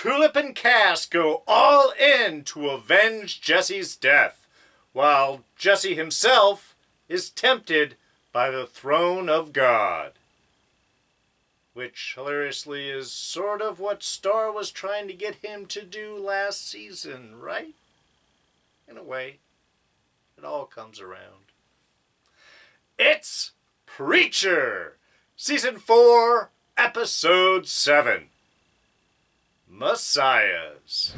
Tulip and Cass go all in to avenge Jesse's death, while Jesse himself is tempted by the throne of God. Which, hilariously, is sort of what Star was trying to get him to do last season, right? In a way, it all comes around. It's Preacher! Season 4, Episode 7. Messiahs.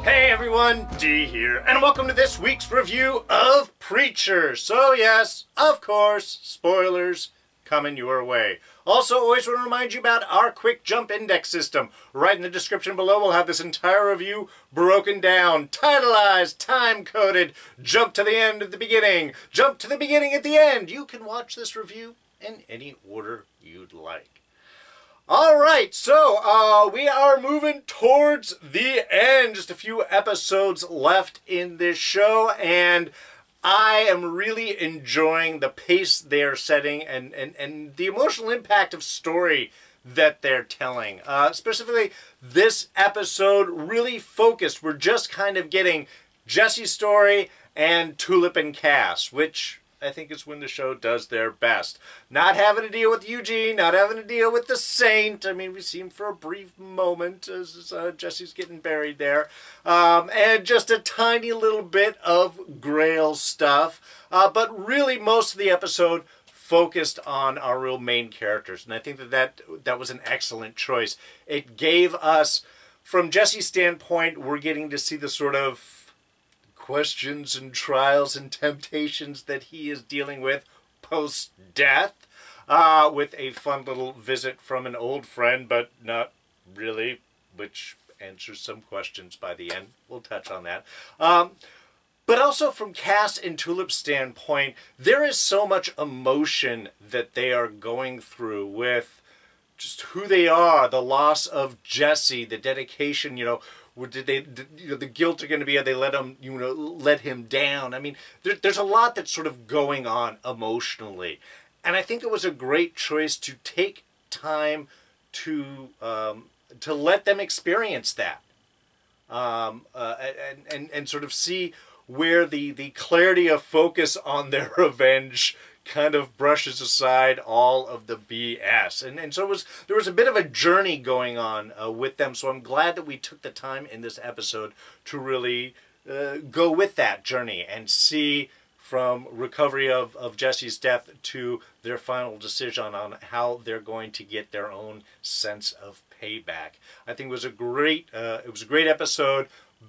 Hey everyone, D here, and welcome to this week's review of Preacher. So yes, of course, spoilers coming your way. Also, always want to remind you about our quick jump index system. Right in the description below, we'll have this entire review broken down, titleized, time-coded, jump to the end at the beginning, jump to the beginning at the end. You can watch this review in any order you'd like. Alright, so we are moving towards the end. Just a few episodes left in this show, and I am really enjoying the pace they're setting and the emotional impact of story that they're telling. Specifically, this episode really focused. We're just kind of getting Jesse's story and Tulip and Cass, which I think is when the show does their best. Not having to deal with Eugene, not having to deal with the Saint. I mean, we see him for a brief moment as Jesse's getting buried there. And just a tiny little bit of Grail stuff. But really, most of the episode focused on our real main characters. And I think that was an excellent choice. It gave us, from Jesse's standpoint, we're getting to see the sort of questions and trials and temptations that he is dealing with post-death, with a fun little visit from an old friend, but not really, which answers some questions by the end. We'll touch on that. But also from Cass and Tulip's standpoint, there is so much emotion that they are going through with just who they are, the loss of Jesse, the dedication, the guilt are going to be, they let him, let him down. I mean, there's a lot that's sort of going on emotionally. And I think it was a great choice to take time to let them experience that. And sort of see where the clarity of focus on their revenge kind of brushes aside all of the BS. And so there was a bit of a journey going on with them, so I'm glad that we took the time in this episode to really go with that journey and see from recovery of Jesse's death to their final decision on how they're going to get their own sense of payback. I think it was a great episode,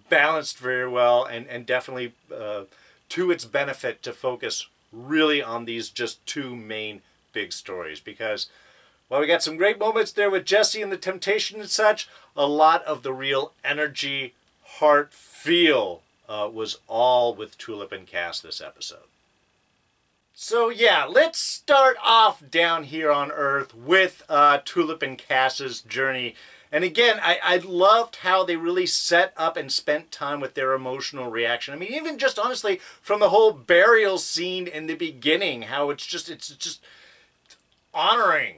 balanced very well, and definitely to its benefit to focus really on these just two main big stories, because while we got some great moments there with Jesse and the temptation and such, a lot of the real energy, heart, feel was all with Tulip and Cass this episode. So yeah, let's start off down here on Earth with Tulip and Cass's journey. And again, I loved how they really set up and spent time with their emotional reaction. I mean, even just honestly, from the whole burial scene in the beginning, how it's just honoring.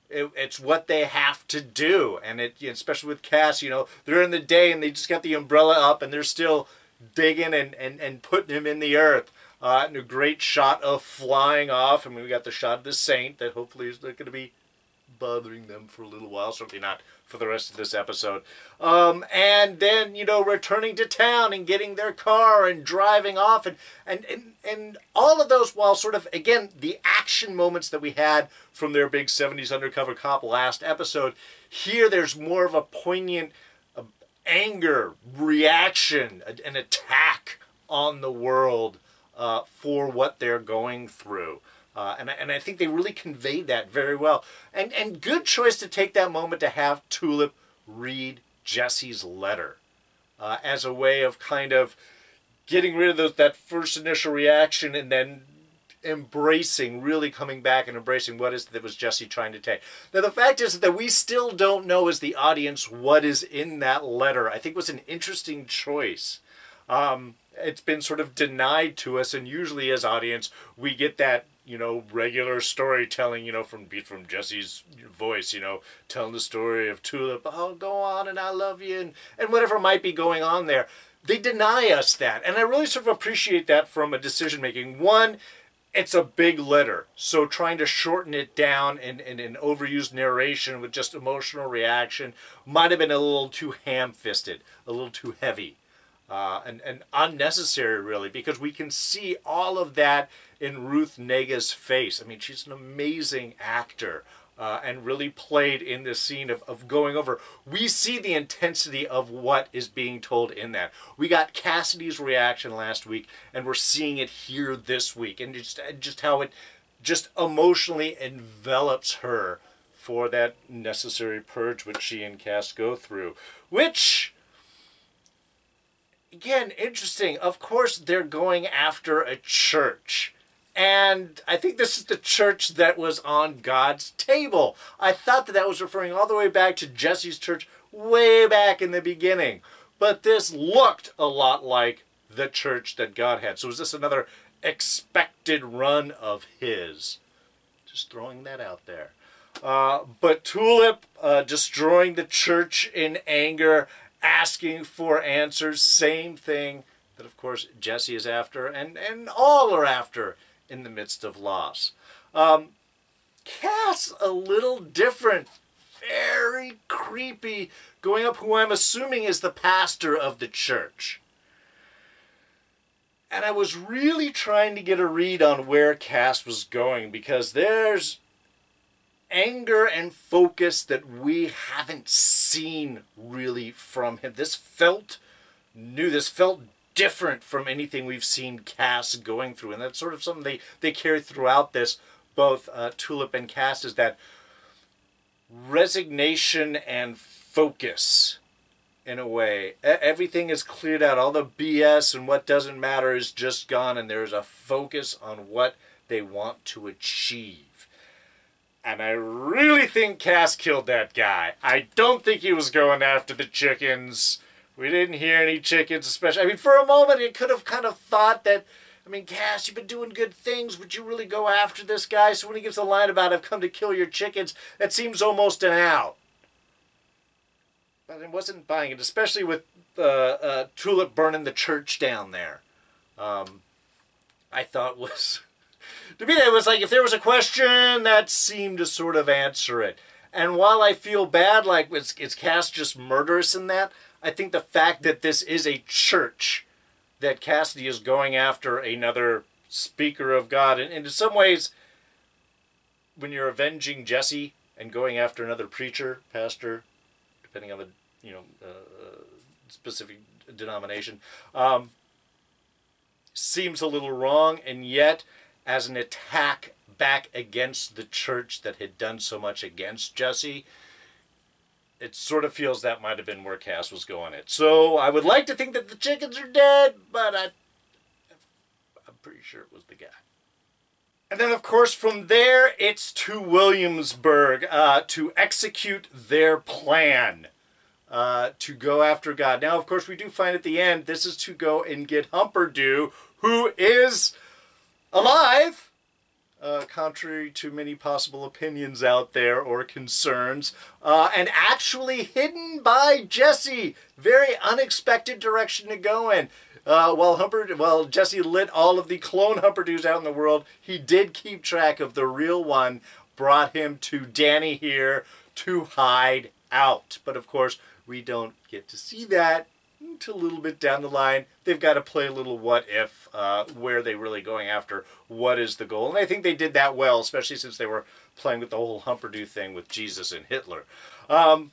It's what they have to do. And especially with Cass, they're in the day and they just got the umbrella up and they're still digging and putting him in the earth. And a great shot of flying off. I mean, we got the shot of the Saint that hopefully is not going to be bothering them for a little while. Certainly not for the rest of this episode. And then, returning to town and getting their car and driving off and all of those, while sort of, again, the action moments that we had from their big 70s undercover cop last episode, here there's more of a poignant anger, reaction, an attack on the world for what they're going through. And I think they really conveyed that very well. And good choice to take that moment to have Tulip read Jesse's letter as a way of kind of getting rid of that first initial reaction and then really coming back and embracing what that was Jesse trying to take. Now, the fact is that we still don't know as the audience what is in that letter. I think was an interesting choice. it's been sort of denied to us, and usually as audience we get that, you know, regular storytelling, you know, from Jesse's voice, you know, telling the story of Tulip, oh, go on and I love you, and whatever might be going on there. They deny us that, and I really sort of appreciate that from a decision making. One, it's a big letter, so trying to shorten it down in an overused narration with just emotional reaction might have been a little too ham-fisted, a little too heavy, and unnecessary, really, because we can see all of that in Ruth Nega's face. I mean, she's an amazing actor, and really played in this scene of going over. We see the intensity of what is being told in that. We got Cassidy's reaction last week, and we're seeing it here this week, and just how it just emotionally envelops her for that necessary purge which she and Cass go through. Which, again, interesting. Of course, they're going after a church. And I think this is the church that was on God's table. I thought that that was referring all the way back to Jesse's church way back in the beginning. But this looked a lot like the church that God had. So is this another expected run of his? Just throwing that out there. But Tulip destroying the church in anger, asking for answers, same thing that, of course, Jesse is after, and all are after in the midst of loss. Cass, a little different, very creepy, going up who I'm assuming is the pastor of the church. And I was really trying to get a read on where Cass was going, because there's anger and focus that we haven't seen really from him. This felt new. This felt different from anything we've seen Cass going through, and that's sort of something they carry throughout this, both Tulip and Cass, is that resignation and focus, in a way. Everything is cleared out. All the BS and what doesn't matter is just gone, and there's a focus on what they want to achieve. And I really think Cass killed that guy. I don't think he was going after the chickens. We didn't hear any chickens, especially. I mean, for a moment, it could have kind of thought that, I mean, Cass, you've been doing good things. Would you really go after this guy? So when he gives a line about, I've come to kill your chickens, that seems almost an out. But I wasn't buying it, especially with Tulip burning the church down there. I thought was, to me, it was like, if there was a question, that seemed to sort of answer it. And while I feel bad, like, is Cass just murderous in that? I think the fact that this is a church, that Cassidy is going after another speaker of God, and in some ways, when you're avenging Jesse and going after another preacher, pastor, depending on the specific denomination, seems a little wrong, and yet as an attack back against the church that had done so much against Jesse, it sort of feels that might have been where Cass was going at. So I would like to think that the chickens are dead, but I'm pretty sure it was the guy. And then, of course, from there, it's to Williamsburg to execute their plan, to go after God. Now, of course, we do find at the end, this is to go and get Humperdew, who is alive, contrary to many possible opinions out there or concerns, and actually hidden by Jesse. Very unexpected direction to go in. While Jesse lit all of the clone Humperdews out in the world, he did keep track of the real one, brought him to Danny here to hide out. But of course, we don't get to see that until a little bit down the line. They've got to play a little what if, where they're really going after, what is the goal. And I think they did that well, especially since they were playing with the whole Humperdew thing with Jesus and Hitler. And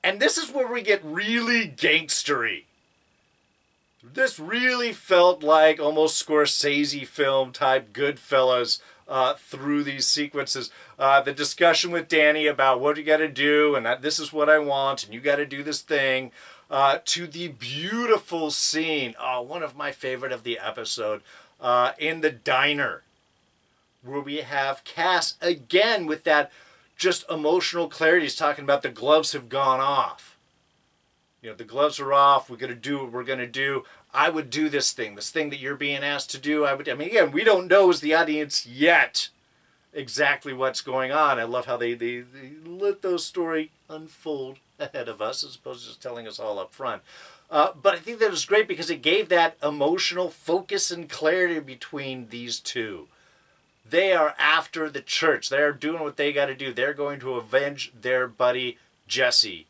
this is where we get really gangstery. This really felt like almost Scorsese film type Goodfellas through these sequences. The discussion with Danny about what you got to do, and this is what I want, and you got to do this thing. To the beautiful scene, one of my favorite of the episode, in the diner, where we have Cass again with that just emotional clarity. He's talking about the gloves have gone off. You know, the gloves are off. We're going to do what we're going to do. I would do this thing that you're being asked to do. I mean, again, we don't know as the audience yet exactly what's going on. I love how they let those story unfold ahead of us as opposed to just telling us all up front. But I think that was great because it gave that emotional focus and clarity between these two. They are after the church. They're doing what they got to do. They're going to avenge their buddy Jesse,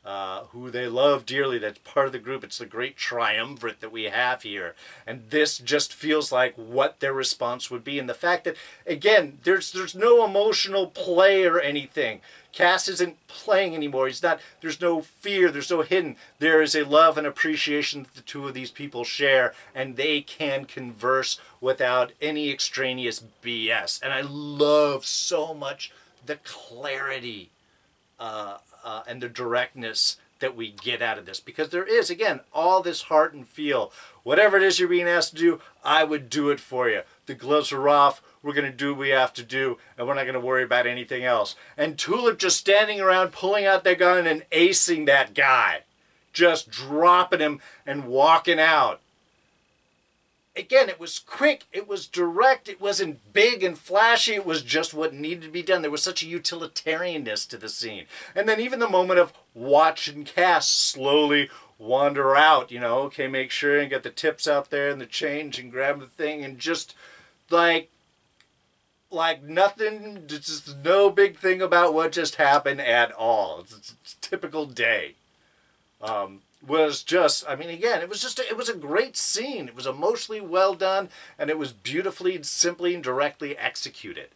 who they love dearly. That's part of the group. It's the great triumvirate that we have here. And this just feels like what their response would be. And the fact that, again, there's no emotional play or anything. Cass isn't playing anymore. There's no fear. There's no hidden. There is a love and appreciation that the two of these people share. And they can converse without any extraneous BS. And I love so much the clarity and the directness that we get out of this, because there is, again, all this heart and feel. Whatever it is you're being asked to do, I would do it for you. The gloves are off. We're going to do what we have to do, and we're not going to worry about anything else. And Tulip just standing around, pulling out their gun and acing that guy. Just dropping him and walking out. Again, it was quick, it was direct, it wasn't big and flashy, it was just what needed to be done. There was such a utilitarianness to the scene. And then even the moment of watching Cass slowly wander out, you know, okay, make sure and get the tips out there and the change and grab the thing, and just like nothing, just no big thing about what just happened at all. It's a typical day. Was just, I mean, again, it was a great scene. It was emotionally well done, and it was beautifully, simply, and directly executed.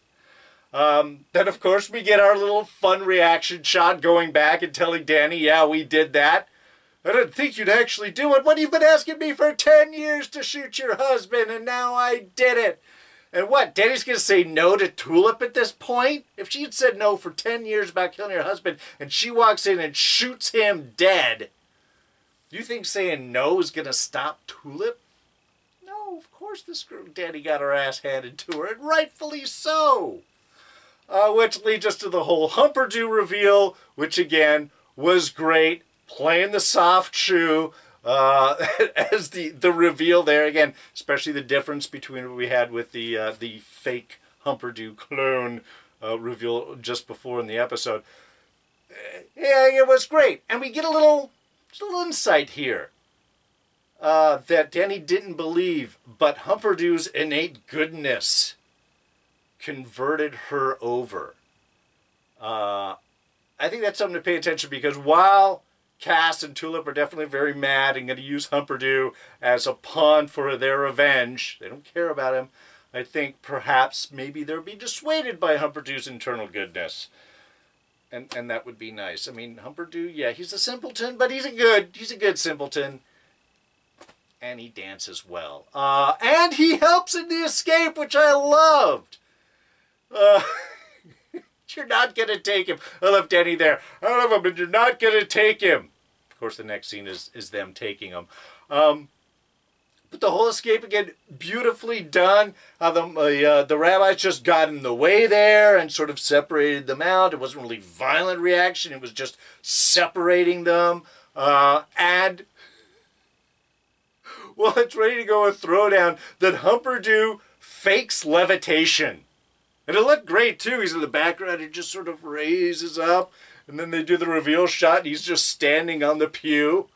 Then, of course, we get our little fun reaction shot going back and telling Danny, yeah, we did that. I didn't think you'd actually do it. What, you've been asking me for 10 years to shoot your husband, and now I did it. And what, Danny's going to say no to Tulip at this point? If she had said no for 10 years about killing her husband, and she walks in and shoots him dead, do you think saying no is going to stop Tulip? No, of course Danny got her ass handed to her, and rightfully so. Which leads us to the whole Humperdew reveal, which again was great. Playing the soft shoe as the reveal there. Again, especially the difference between what we had with the fake Humperdew clone reveal just before in the episode. Yeah, it was great. And we get a little insight here that Danny didn't believe, but Humperdew's innate goodness converted her over. I think that's something to pay attention, because while Cass and Tulip are definitely very mad and going to use Humperdew as a pawn for their revenge, they don't care about him, I think perhaps maybe they'll be dissuaded by Humperdew's internal goodness. And that would be nice. I mean, Humperdew, yeah, he's a simpleton, but he's a good simpleton. And he dances well. And he helps in the escape, which I loved. You're not going to take him. I love Danny there. I love him, but you're not going to take him. Of course, the next scene is them taking him. But the whole escape, again, beautifully done. The rabbis just got in the way there and sort of separated them out. It wasn't really violent reaction. It was just separating them. And well, it's ready to go a throwdown, that Humperdew fakes levitation. And it looked great, too. He's in the background. He just sort of raises up. And then they do the reveal shot. And he's just standing on the pew.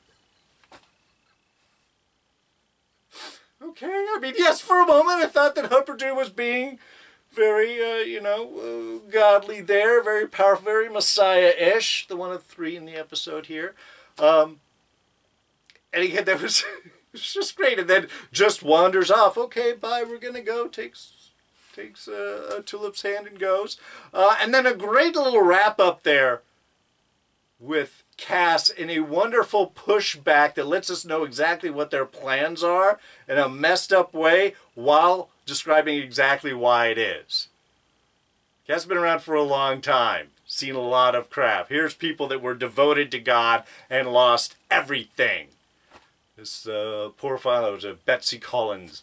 Okay, I mean, yes, for a moment I thought that Humperdew was being very, godly there, very powerful, very Messiah-ish, the one of three in the episode here. And again, that was, it was just great, and then just wanders off. Okay, bye, we're going to go, takes Tulip's hand and goes. And then a great little wrap-up there with Cass in a wonderful pushback that lets us know exactly what their plans are in a messed up way while describing exactly why it is. Cass has been around for a long time, seen a lot of crap. Here's people that were devoted to God and lost everything. This poor father was Betsy Collins.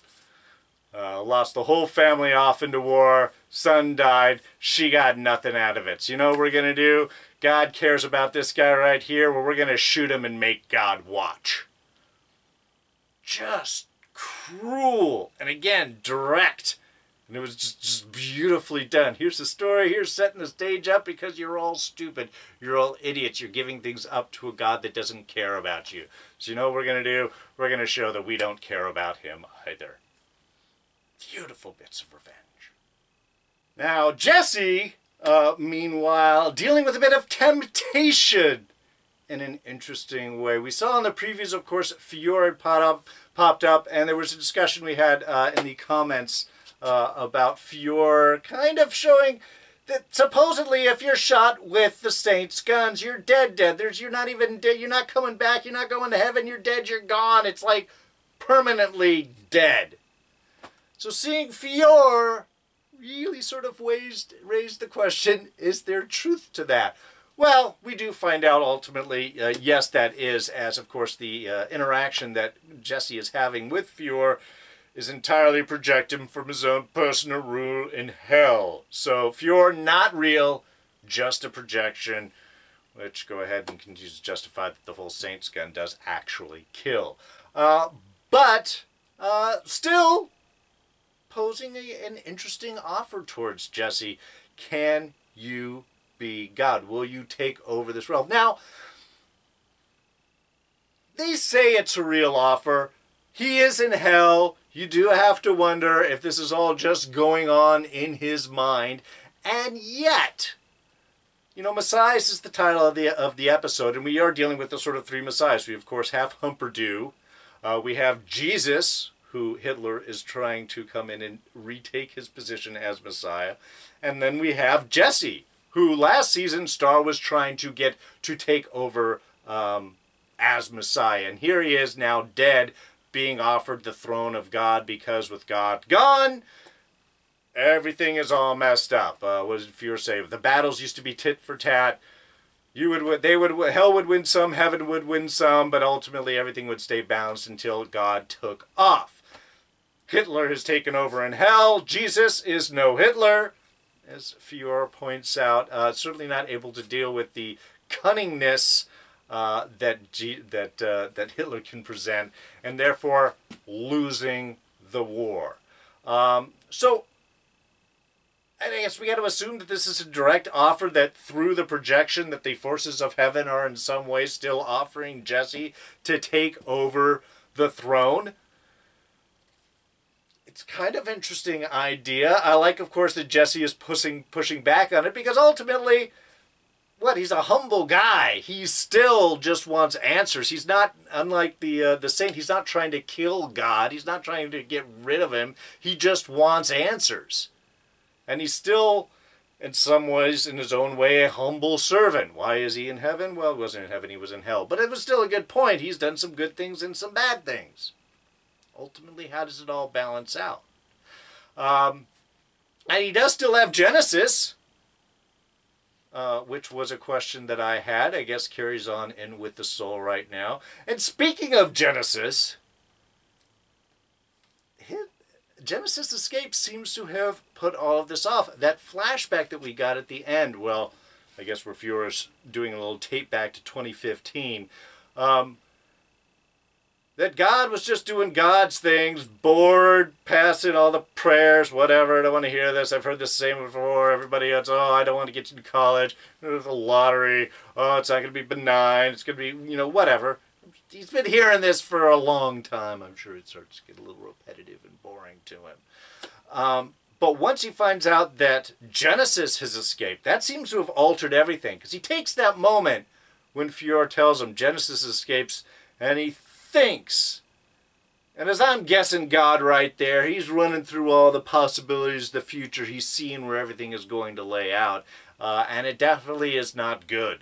Lost the whole family off into war. Son died. She got nothing out of it. So you know what we're going to do? God cares about this guy right here. Well, we're going to shoot him and make God watch. just cruel. And again, direct. And it was just beautifully done. Here's the story. Here's setting the stage up because you're all stupid. You're all idiots. You're giving things up to a God that doesn't care about you. So you know what we're going to do? We're going to show that we don't care about him either. Beautiful bits of revenge. Now, Jesse, meanwhile, dealing with a bit of temptation in an interesting way. We saw in the previews, of course, Fiore popped up, and there was a discussion we had in the comments about Fiore kind of showing that supposedly if you're shot with the Saints' guns, you're dead. You're not even dead. You're not coming back. You're not going to heaven. You're dead. You're gone. It's like permanently dead. So seeing Fiore really sort of raised the question, is there truth to that? Well, we do find out ultimately, yes, that is, as of course the interaction that Jesse is having with Fiore is entirely projected from his own personal rule in hell. So Fiore, not real, just a projection, which go ahead and continue to justify that the whole Saints gun does actually kill. But still posing an interesting offer towards Jesse. Can you be God? Will you take over this realm? Now, they say it's a real offer. He is in hell. You do have to wonder if this is all just going on in his mind. And yet, you know, Messiahs is the title of the episode, and we are dealing with the sort of three Messiahs. We, of course, have Humperdew. We have Jesus, who Hitler is trying to come in and retake his position as Messiah. And then we have Jesse, who last season Star was trying to get to take over as Messiah. And here he is now dead, being offered the throne of God, because with God gone, everything is all messed up. What did Fiore say? The battles used to be tit for tat. Hell would win some, heaven would win some, but ultimately everything would stay balanced until God took off. Hitler has taken over in hell. Jesus is no Hitler, as Fiore points out. Certainly not able to deal with the cunningness that Hitler can present, and therefore losing the war. So I guess we got to assume that this is a direct offer, that through the projection that the forces of heaven are in some way still offering Jesse to take over the throne. It's kind of interesting idea. I like, of course, that Jesse is pushing back on it, because ultimately, he's a humble guy. He still just wants answers. He's not, unlike the saint, he's not trying to kill God. He's not trying to get rid of him. He just wants answers. And he's still, in some ways, in his own way, a humble servant. Why is he in heaven? Well, he wasn't in heaven, he was in hell. But it was still a good point. He's done some good things and some bad things. Ultimately, how does it all balance out? And he does still have Genesis, which was a question that I had. I guess carries on in with the soul right now. And speaking of Genesis, Genesis Escape seems to have put all of this off. That flashback that we got at the end, well, I guess we're viewers doing a little tape back to 2015, that God was just doing God's things, bored, passing all the prayers, whatever, I don't want to hear this, I've heard this same before, everybody else, oh, I don't want to get into college, there's a lottery, oh, it's not going to be benign, it's going to be, you know, whatever. He's been hearing this for a long time. I'm sure it starts to get a little repetitive and boring to him. But once he finds out that Genesis has escaped, that seems to have altered everything. Because he takes that moment when Fiore tells him Genesis escapes, and he thinks. And as I'm guessing God right there, he's running through all the possibilities of the future. He's seeing where everything is going to lay out. And it definitely is not good.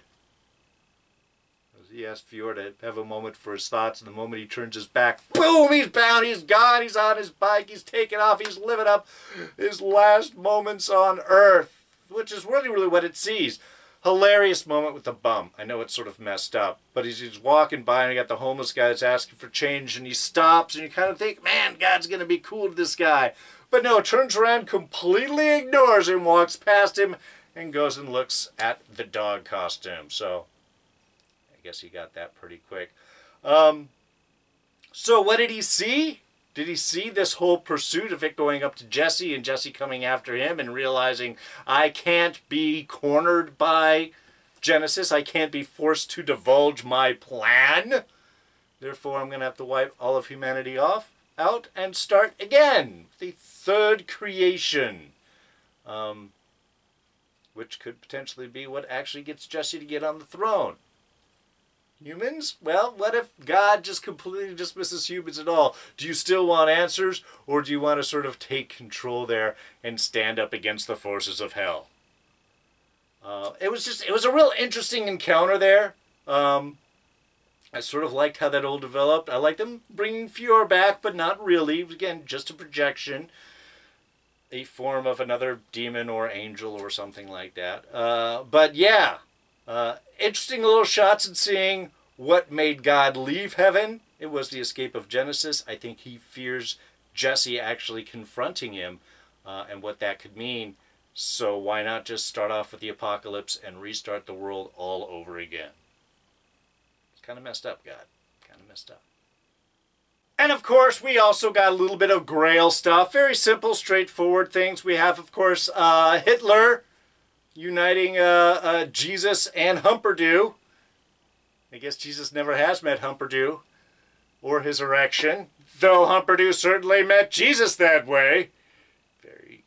He asked Fiore to have a moment for his thoughts, and the moment he turns his back, boom, he's bound, he's gone, he's on his bike, he's taken off, he's living up his last moments on Earth, which is really what it sees. Hilarious moment with the bum. I know it's sort of messed up, but he's walking by, and you got the homeless guy that's asking for change, and he stops, and you kind of think, man, God's going to be cool to this guy. But no, turns around, completely ignores him, walks past him, and goes and looks at the dog costume. So I guess he got that pretty quick. So what did he see? Did he see this whole pursuit of it going up to Jesse and Jesse coming after him and realizing I can't be cornered by Genesis. I can't be forced to divulge my plan. Therefore, I'm going to have to wipe all of humanity out and start again. The third creation. Which could potentially be what actually gets Jesse to get on the throne. Humans? Well, what if God just completely dismisses humans at all? Do you still want answers, or do you want to sort of take control there and stand up against the forces of hell? It was a real interesting encounter there. I sort of liked how that all developed. I liked them bringing Fiore back, but not really. Again, just a projection. A form of another demon or angel or something like that. But yeah. Interesting little shots in seeing what made God leave heaven. It was the escape of Genesis. I think he fears Jesse actually confronting him and what that could mean. So why not just start off with the apocalypse and restart the world all over again? It's kind of messed up, God. Kind of messed up. And of course, we also got a little bit of Grail stuff. Very simple, straightforward things. We have, of course, Hitler uniting Jesus and Humperdoo. I guess Jesus never has met Humperdoo or his erection, though Humperdoo certainly met Jesus that way. Very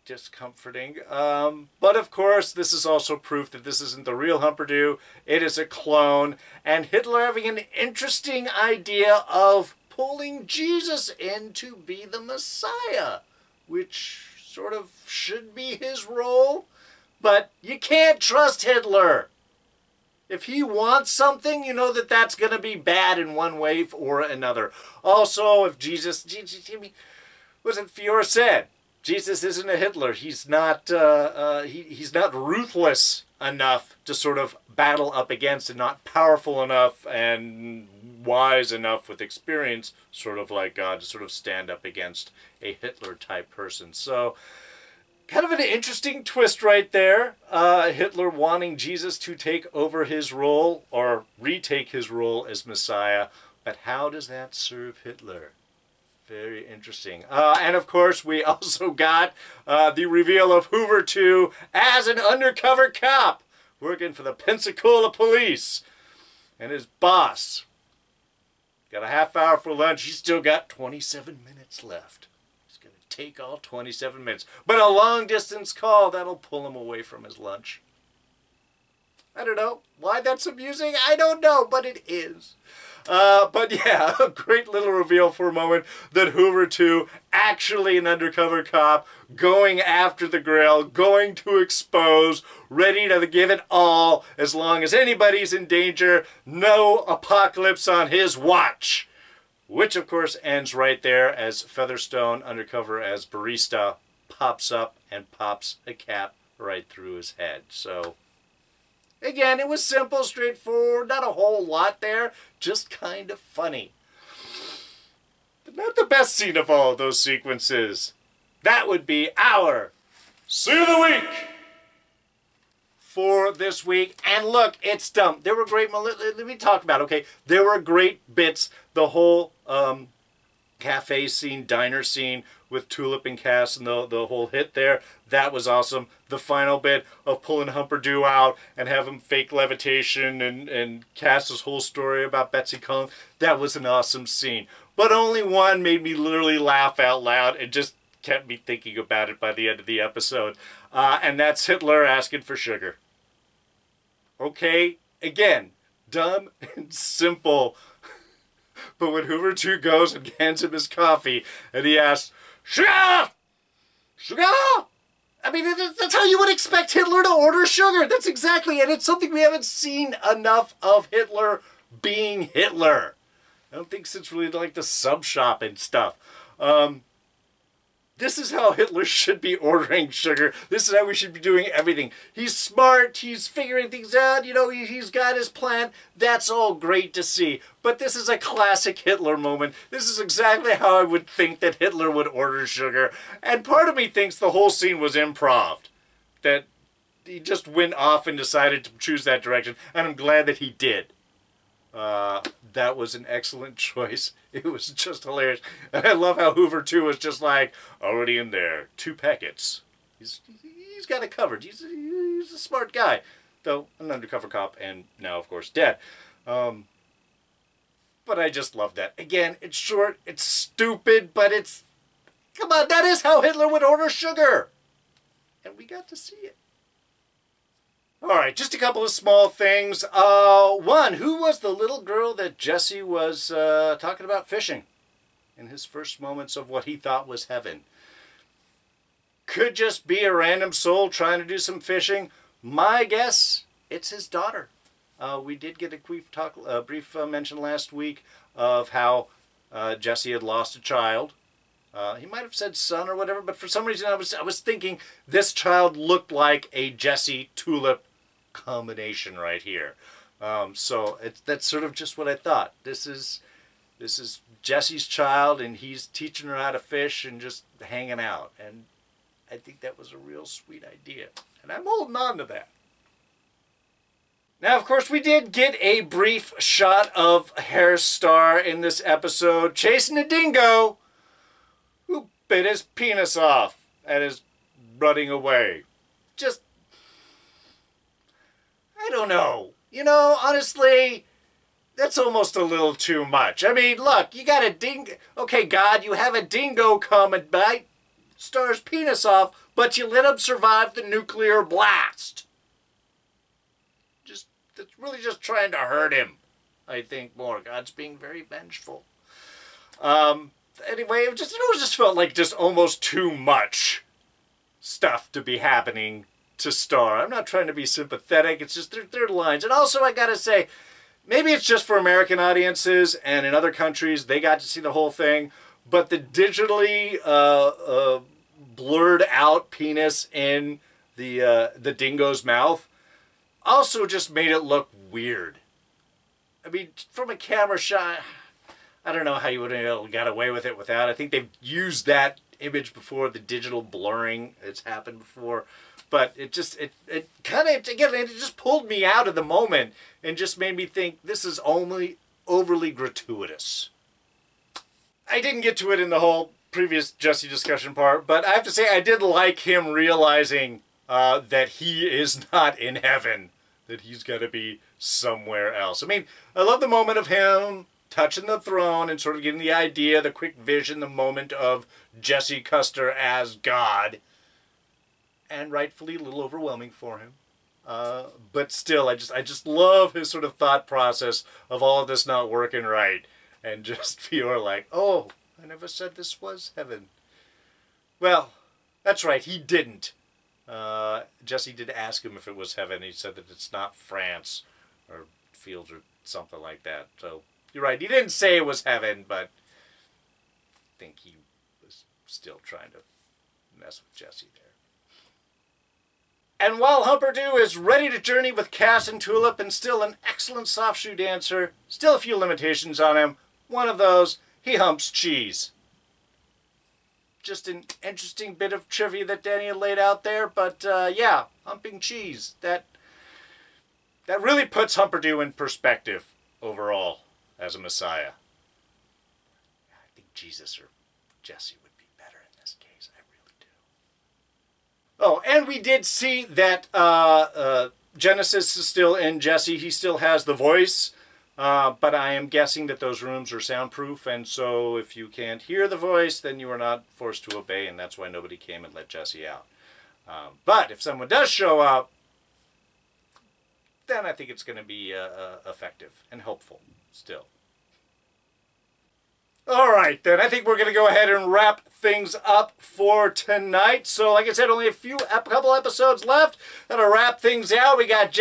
discomforting. But of course, this is also proof that this isn't the real Humperdoo. It is a clone. And Hitler having an interesting idea of pulling Jesus in to be the Messiah, which sort of should be his role. But you can't trust Hitler. If he wants something, you know that that's going to be bad in one way or another. Also, if Jesus, wasn't Fiore said, Jesus isn't a Hitler. He's not he's not ruthless enough to sort of battle up against, and not powerful enough and wise enough with experience, sort of like God, to sort of stand up against a Hitler type person. So kind of an interesting twist right there. Hitler wanting Jesus to take over his role or retake his role as Messiah. But how does that serve Hitler? Very interesting. And of course, we also got the reveal of Hoover 2 as an undercover cop working for the Pensacola police. And his boss got a half hour for lunch. He's still got 27 minutes left. Take all 27 minutes. But a long distance call, that'll pull him away from his lunch. I don't know why that's amusing. I don't know, but it is. But yeah, a great little reveal for a moment that Hoover 2, actually an undercover cop, going after the Grail, going to expose, ready to give it all as long as anybody's in danger. No apocalypse on his watch. Which, of course, ends right there as Featherstone, undercover as barista, pops up and pops a cap right through his head. So, again, it was simple, straightforward, not a whole lot there, just kind of funny. But not the best scene of all of those sequences. That would be our Scene of the Week for this week. And look, it's dumb. There were great, let me talk about it, okay? There were great bits. The whole cafe scene, diner scene with Tulip and Cass and the whole hit there, that was awesome. The final bit of pulling Humperdoo out and having fake levitation and Cass's whole story about Betsy Cullen, that was an awesome scene. But only one made me literally laugh out loud and just kept me thinking about it by the end of the episode. And that's Hitler asking for sugar. Okay, again, dumb and simple. But when Hoover 2 goes and hands him his coffee, and he asks, "Sugar! Sugar?" I mean, that's how you would expect Hitler to order sugar. That's exactly, and it's something we haven't seen enough of Hitler being Hitler. I don't think since really like the sub shop and stuff. This is how Hitler should be ordering sugar. This is how we should be doing everything. He's smart. He's figuring things out. You know, he's got his plan. That's all great to see. But this is a classic Hitler moment. This is exactly how I would think that Hitler would order sugar. And part of me thinks the whole scene was improv. That he just went off and decided to choose that direction. And I'm glad that he did. That was an excellent choice. It was just hilarious. And I love how Hoover, too, was just like, already in there, 2 packets. He's got it covered. He's a smart guy. Though, an undercover cop, and now, of course, dead. But I just love that. Again, it's short, it's stupid, but it's... Come on, that is how Hitler would order sugar! And we got to see it. Alright, just a couple of small things. One, who was the little girl that Jesse was talking about fishing in his first moments of what he thought was heaven? Could just be a random soul trying to do some fishing. My guess, it's his daughter. We did get a brief mention last week of how Jesse had lost a child. He might have said son or whatever, but for some reason I was thinking this child looked like a Jesse Tulip combination right here. So that's sort of just what I thought. This is Jesse's child, and he's teaching her how to fish and just hanging out. And I think that was a real sweet idea. And I'm holding on to that. Now, of course, we did get a brief shot of Hairstar in this episode chasing a dingo who bit his penis off and is running away. Just, I don't know. You know, honestly, that's almost a little too much. I mean, look, you got a dingo. Okay, God, you have a dingo come and bite Star's penis off, but you let him survive the nuclear blast. It's really just trying to hurt him, I think, more. God's being very vengeful. Anyway, it just felt like just almost too much stuff to be happening to Star. I'm not trying to be sympathetic. It's just their lines. And also, I gotta say, maybe it's just for American audiences, and in other countries, they got to see the whole thing. But the digitally blurred out penis in the dingo's mouth also just made it look weird. I mean, from a camera shot, I don't know how you would have got away with it without. I think they've used that image before, the digital blurring. It's happened before. But it kind of, again, it just pulled me out of the moment and just made me think this is only overly gratuitous. I didn't get to it in the whole previous Jesse discussion part, but I have to say I did like him realizing that he is not in heaven, that he's got to be somewhere else. I mean, I love the moment of him touching the throne and sort of getting the idea, the quick vision, the moment of Jesse Custer as God. And rightfully a little overwhelming for him. But still, I just love his sort of thought process of all of this not working right. And just feel like, oh, I never said this was heaven. Well, that's right, he didn't. Jesse did ask him if it was heaven. He said that it's not France or fields or something like that. So you're right. He didn't say it was heaven, but I think he was still trying to mess with Jesse there. And while Humperdoo is ready to journey with Cass and Tulip and still an excellent soft shoe dancer, still a few limitations on him. One of those, he humps cheese. Just an interesting bit of trivia that Danny had laid out there, but yeah, humping cheese. That really puts Humperdoo in perspective overall as a Messiah. I think Jesus or Jesse would be better in this case. I really do. Oh, and we did see that Genesis is still in Jesse. He still has the voice. But I am guessing that those rooms are soundproof, and so if you can't hear the voice, then you are not forced to obey, and that's why nobody came and let Jesse out. But if someone does show up, then I think it's going to be effective and helpful still. All right, then. I think we're going to go ahead and wrap things up for tonight. So, like I said, only a couple episodes left. That'll wrap things out. We got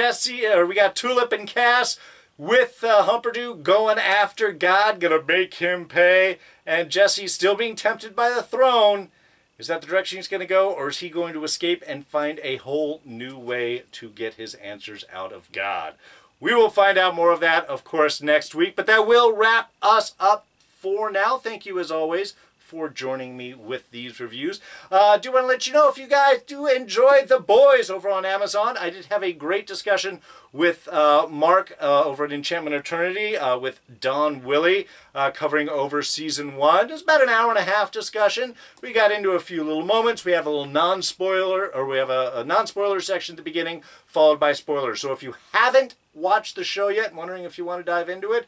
Tulip and Cass with Humperdoo going after God, gonna make him pay, and Jesse still being tempted by the throne. Is that the direction he's gonna go, or is he going to escape and find a whole new way to get his answers out of God? We will find out more of that, of course, next week, but that will wrap us up for now. Thank you, as always, for joining me with these reviews. I do want to let you know, if you guys do enjoy The Boys over on Amazon, I did have a great discussion with Mark over at Enchantment Eternity with Don Willie covering over Season 1. It was about an hour and a half discussion. We got into a few little moments. We have a little non-spoiler, or we have a non-spoiler section at the beginning, followed by spoilers. So if you haven't watched the show yet, wondering if you want to dive into it,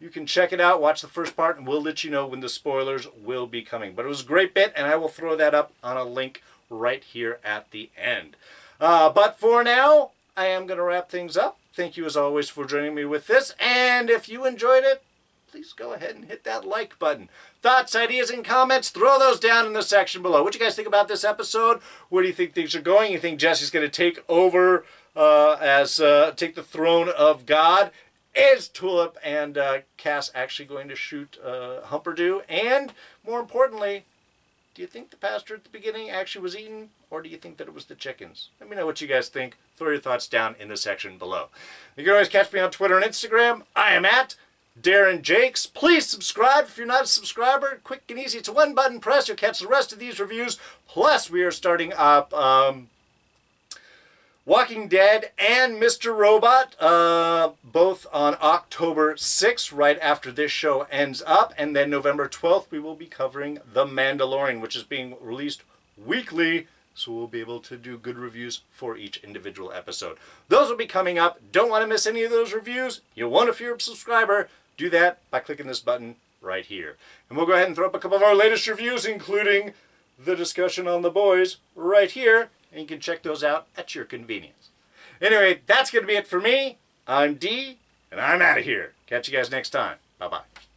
you can check it out, watch the first part, and we'll let you know when the spoilers will be coming. But it was a great bit, and I will throw that up on a link right here at the end. But for now, I am going to wrap things up. Thank you, as always, for joining me with this. And if you enjoyed it, please go ahead and hit that like button. Thoughts, ideas, and comments, throw those down in the section below. What do you guys think about this episode? Where do you think things are going? You think Jesse's going to take over take the throne of God? Is Tulip and Cass actually going to shoot Humperdew? And, more importantly, do you think the pastor at the beginning actually was eaten? Or do you think that it was the chickens? Let me know what you guys think. Throw your thoughts down in the section below. You can always catch me on Twitter and Instagram. I am at Darren Jakes. Please subscribe if you're not a subscriber. Quick and easy. It's a one-button press. You'll catch the rest of these reviews. Plus, we are starting up Walking Dead and Mr. Robot, both on October 6th, right after this show ends up. And then November 12th, we will be covering The Mandalorian, which is being released weekly, so we'll be able to do good reviews for each individual episode. Those will be coming up. Don't want to miss any of those reviews? You won't if you're a subscriber. Do that by clicking this button right here. And we'll go ahead and throw up a couple of our latest reviews, including the discussion on The Boys right here. And you can check those out at your convenience. Anyway, that's going to be it for me. I'm D, and I'm out of here. Catch you guys next time. Bye-bye.